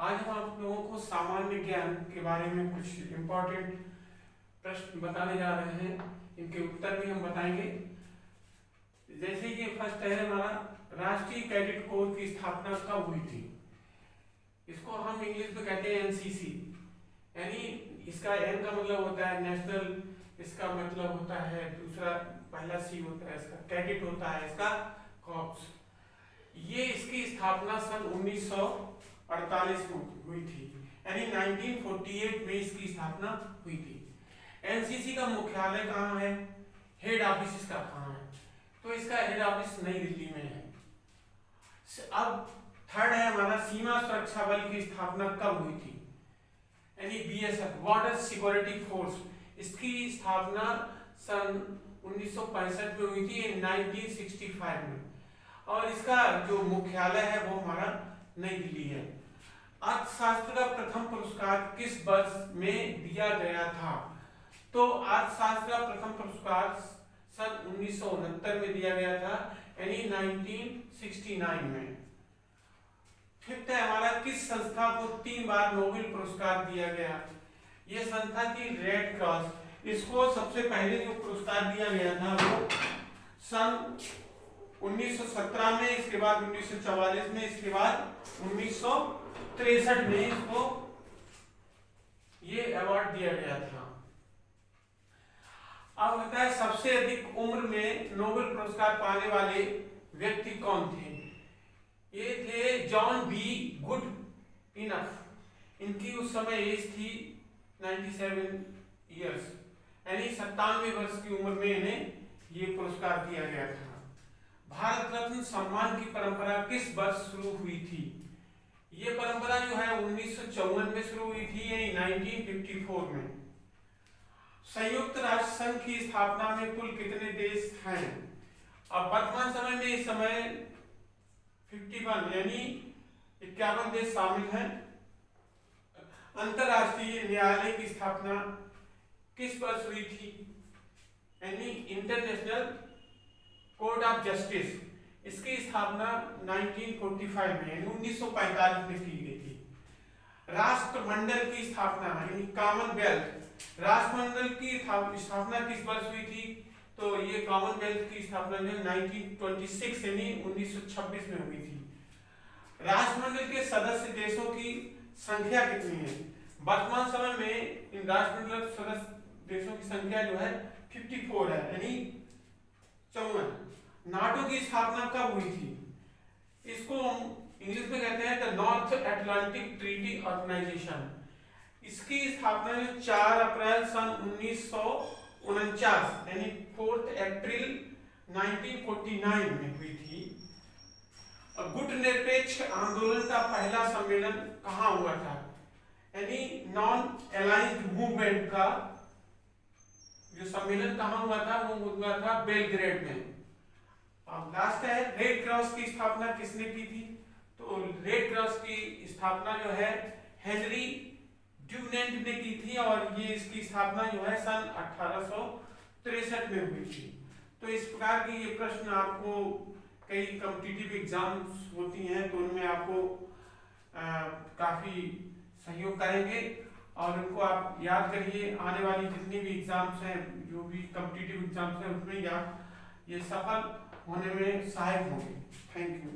आज हम आप लोगों को सामान्य ज्ञान के बारे में कुछ इम्पोर्टेंट प्रश्न बताने जा रहे हैं। इनके उत्तर भी हम बताएंगे। जैसे कि फर्स्ट है हमारा, राष्ट्रीय कैडेट कोर की स्थापना कब हुई थी? इसको हम इंग्लिश में कहते हैं एनसीसी, यानी इसका एन का मतलब होता है नेशनल, इसका मतलब होता है दूसरा, पहला सी होता है इसका, कैडेट होता है इसका कॉर्प्स। ये इसकी स्थापना सन 1948 में हुई थी, यानी 1948 में इसकी स्थापना हुई थी। एनसीसी का मुख्यालय कहाँ है, हेड ऑफिस इसका कहाँ है? तो इसका हेड ऑफिस नई दिल्ली में है। अब थर्ड है हमारा, सीमा सुरक्षा बल की स्थापना कब हुई थी? यानी बीएसएफ, बॉर्डर सिक्योरिटी फोर्स, इसकी स्थापना सन 1965 में हुई थी, 1965 में। और इसका जो मुख्यालय है वो हमारा नई दिल्ली है। अर्थशास्त्र का प्रथम पुरस्कार किस वर्ष में दिया गया था? तो अर्थशास्त्र का प्रथम पुरस्कार सन 1969 में दिया गया था, यानी 1969 में। फिफ्थ है हमारा, किस संस्था को 3 बार नोबेल पुरस्कार दिया गया? यह संस्था थी रेड क्रॉस। इसको सबसे पहले जो पुरस्कार दिया गया था वो सन 1917 में, इसके बाद 1944 में, इसके बाद 1963 में इसको ये अवार्ड दिया गया था। अब होता है, सबसे अधिक उम्र में नोबेल पुरस्कार पाने वाले व्यक्ति कौन थे? ये थे जॉन बी गुड इनफ। इनकी उस समय एज थी 97 ईयर्स, यानी 97 वर्ष की उम्र में इन्हें ये पुरस्कार दिया गया था। भारत रत्न सम्मान की परंपरा किस वर्ष शुरू हुई थी? ये परंपरा जो है 1954 में शुरू हुई थी, यानी 1954 में। संयुक्त राष्ट्र संघ की स्थापना में कुल कितने देश हैं? अब वर्तमान समय में इस समय 51 यानी 51 देश शामिल हैं। अंतरराष्ट्रीय न्यायालय की स्थापना किस वर्ष हुई थी? यानी इंटरनेशनल कोर्ट ऑफ जस्टिस, इसकी स्थापना 1945 में, यानी 1945 में की गई थी। राष्ट्रमंडल की स्थापना यानी कॉमनवेल्थ, राष्ट्रमंडल की स्थापना किस वर्ष हुई थी? तो ये कॉमनवेल्थ की स्थापना जो 1926 यानी 1926 में हुई थी। राष्ट्रमंडल के सदस्य देशों की संख्या कितनी है? वर्तमान समय में इन राष्ट्रमंडल सदस्य देशों की संख्या जो है 54 है, यानी 54। नाटो की स्थापना कब हुई थी? इसको हम इंग्लिश में कहते हैं the North Atlantic Treaty Organization. इसकी स्थापना 4 अप्रैल सन 1949 यानी 4 अप्रैल 1949 में हुई थी। गुट निरपेक्ष आंदोलन का पहला सम्मेलन कहाँ हुआ था? यानी नॉन अलाइंस्ड मूवमेंट का जो सम्मेलन कहाँ हुआ था? वो हुआ था बेलग्रेड में। अब लास्ट है, रेड क्रॉस की स्थापना किसने की थी? तो रेड क्रॉस की स्थापना जो है हेनरी ड्यूनेंट ने की थी, और ये इसकी स्थापना जो है सन 1863 में हुई थी। तो इस प्रकार की ये प्रश्न आपको कई कॉम्पिटिटिव एग्जाम्स होती हैं, तो उनमें आपको काफी सहयोग करेंगे, और उनको आप याद करिए। आने वाली जितनी भी एग्जाम्स हैं, जो भी कॉम्पिटिटिव एग्जाम्स हैं, उसमें आप ये सफल होने में सहायक होंगे। Thank you.